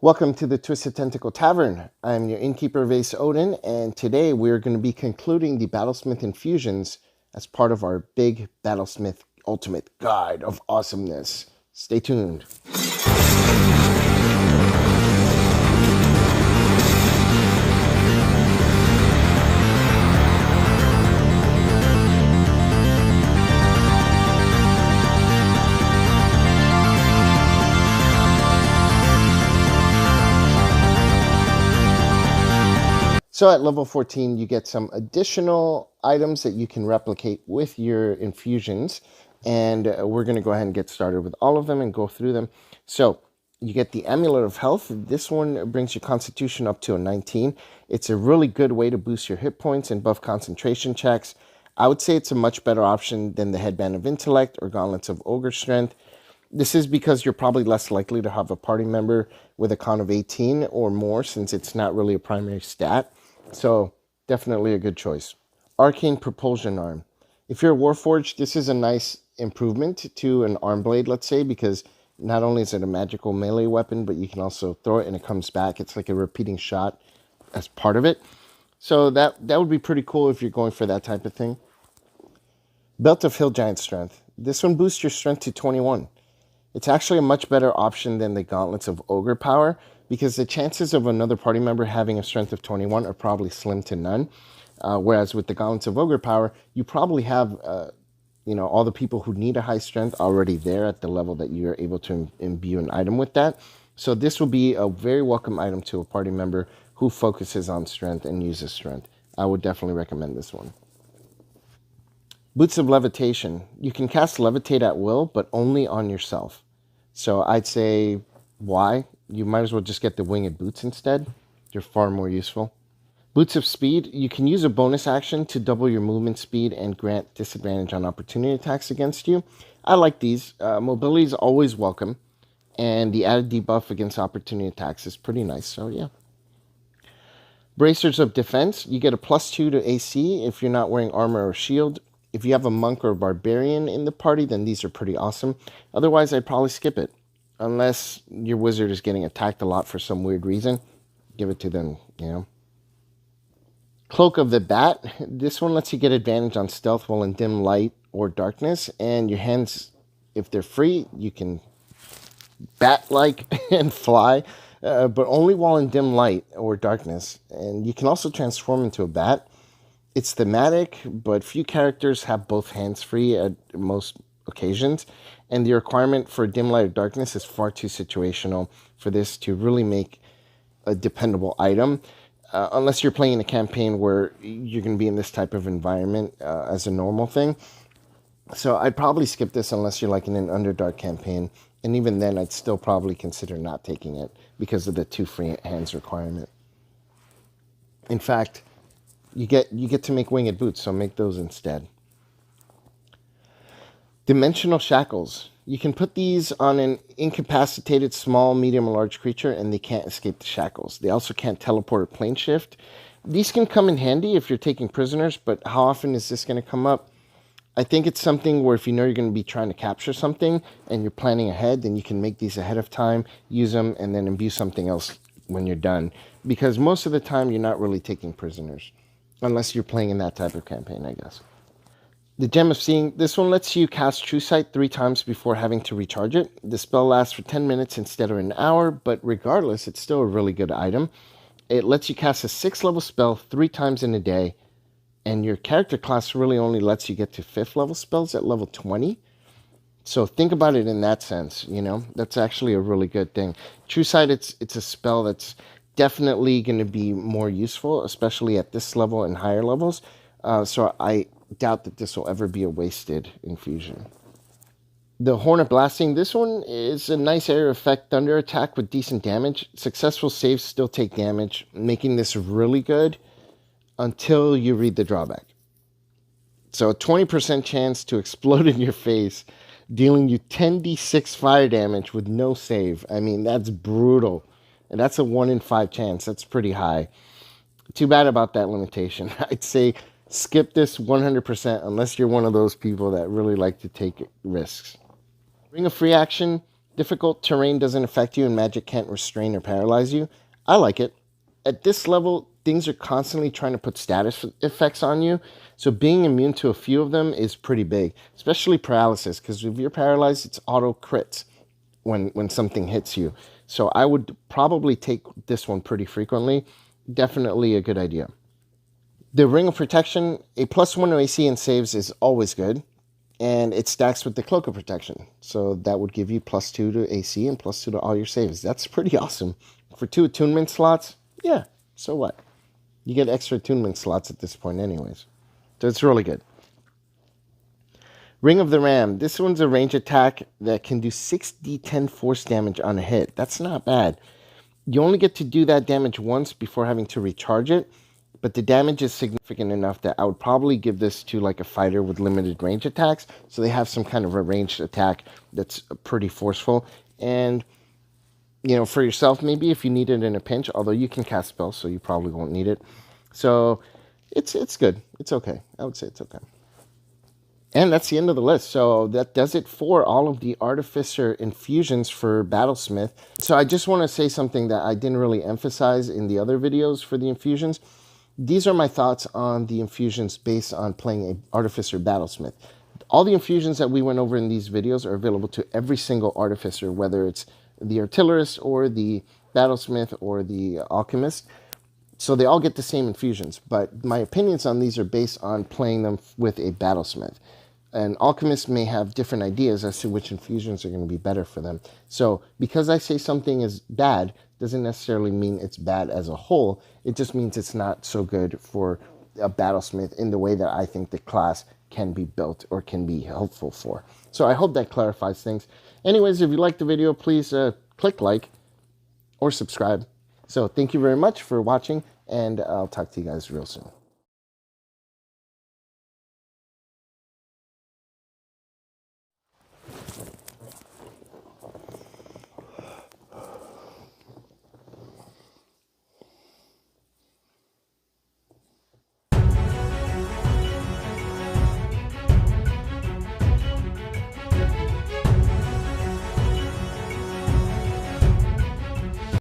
Welcome to the Twisted Tentacle Tavern. I'm your innkeeper, Vase Odin, and today we're going to be concluding the Battlesmith Infusions as part of our big Battlesmith Ultimate Guide of Awesomeness. Stay tuned. So at level 14, you get some additional items that you can replicate with your infusions. And we're going to go ahead and get started with all of them and go through them. So you get the Amulet of Health. This one brings your constitution up to a 19. It's a really good way to boost your hit points and buff concentration checks. I would say it's a much better option than the Headband of Intellect or Gauntlets of Ogre Strength. This is because you're probably less likely to have a party member with a con of 18 or more, since it's not really a primary stat. So definitely a good choice. Arcane Propulsion Arm. If you're a Warforged, this is a nice improvement to an arm blade, let's say, because not only is it a magical melee weapon, but you can also throw it and it comes back. It's like a repeating shot as part of it. So that would be pretty cool if you're going for that type of thing. Belt of Hill Giant Strength. This one boosts your strength to 21. It's actually a much better option than the Gauntlets of Ogre Power, because the chances of another party member having a strength of 21 are probably slim to none. Whereas with the Gauntlets of Ogre Power, you probably have all the people who need a high strength already there at the level that you're able to imbue an item with that. So this will be a very welcome item to a party member who focuses on strength and uses strength. I would definitely recommend this one. Boots of Levitation. You can cast Levitate at will, but only on yourself. So I'd say, why? You might as well just get the winged boots instead. They're far more useful. Boots of Speed. You can use a bonus action to double your movement speed and grant disadvantage on opportunity attacks against you. I like these. Mobility is always welcome. And the added debuff against opportunity attacks is pretty nice. So yeah. Bracers of Defense. You get a +2 to AC if you're not wearing armor or shield. If you have a monk or a barbarian in the party, then these are pretty awesome. Otherwise, I'd probably skip it. Unless your wizard is getting attacked a lot for some weird reason. Give it to them, Cloak of the Bat. This one lets you get advantage on stealth while in dim light or darkness. And your hands, if they're free, you can bat-like and fly. But only while in dim light or darkness. And you can also transform into a bat. It's thematic, but few characters have both hands free at most occasions, and the requirement for dim light or darkness is far too situational for this to really make a dependable item, unless you're playing a campaign where you're going to be in this type of environment as a normal thing. So I'd probably skip this unless you're like in an Underdark campaign, and even then I'd still probably consider not taking it because of the 2 free hands requirement. In fact, you get to make winged boots, so make those instead. Dimensional Shackles. You can put these on an incapacitated small, medium, or large creature, and they can't escape the shackles. They also can't teleport or plane shift. These can come in handy if you're taking prisoners, but how often is this going to come up? I think it's something where if you know you're going to be trying to capture something and you're planning ahead, then you can make these ahead of time, use them, and then imbue something else when you're done. Because most of the time, you're not really taking prisoners. Unless you're playing in that type of campaign, I guess. The Gem of Seeing. This one lets you cast True Sight 3 times before having to recharge it. The spell lasts for 10 minutes instead of an hour, but regardless, it's still a really good item. It lets you cast a 6th level spell 3 times in a day, and your character class really only lets you get to 5th level spells at level 20. So think about it in that sense, That's actually a really good thing. True Sight, it's a spell that's definitely going to be more useful, especially at this level and higher levels. So I doubt that this will ever be a wasted infusion. The Horn of Blasting. This one is a nice area effect thunder attack with decent damage. Successful saves still take damage, making this really good until you read the drawback. So a 20% chance to explode in your face, dealing you 10d6 fire damage with no save. I mean, that's brutal. And that's a 1 in 5 chance. That's pretty high. Too bad about that limitation. I'd say skip this 100% unless you're one of those people that really like to take risks. Ring of Free Action. Difficult terrain doesn't affect you and magic can't restrain or paralyze you. I like it. At this level, things are constantly trying to put status effects on you. So being immune to a few of them is pretty big, especially paralysis, because if you're paralyzed, it's auto crits when something hits you. So I would probably take this one pretty frequently. Definitely a good idea. The Ring of Protection, a +1 to AC and saves is always good. And it stacks with the Cloak of Protection. So that would give you +2 to AC and +2 to all your saves. That's pretty awesome. For 2 attunement slots, yeah, so what? You get extra attunement slots at this point anyways. So it's really good. Ring of the Ram. This one's a range attack that can do 6d10 force damage on a hit. That's not bad. You only get to do that damage once before having to recharge it. But the damage is significant enough that I would probably give this to like a fighter with limited range attacks. So they have some kind of a ranged attack that's pretty forceful. And, you know, for yourself, maybe if you need it in a pinch, although you can cast spells, so you probably won't need it. So it's good. It's okay. I would say it's okay. And that's the end of the list. So that does it for all of the Artificer infusions for Battlesmith. So I just want to say something that I didn't really emphasize in the other videos for the infusions. These are my thoughts on the infusions based on playing an Artificer Battlesmith. All the infusions that we went over in these videos are available to every single Artificer, whether it's the Artillerist or the Battlesmith or the Alchemist. So they all get the same infusions, but my opinions on these are based on playing them with a Battlesmith. An Alchemist may have different ideas as to which infusions are going to be better for them. So because I say something is bad, doesn't necessarily mean it's bad as a whole. It just means it's not so good for a Battlesmith in the way that I think the class can be built or can be helpful for. So I hope that clarifies things. Anyways, if you liked the video, please click like or subscribe. So thank you very much for watching, and I'll talk to you guys real soon.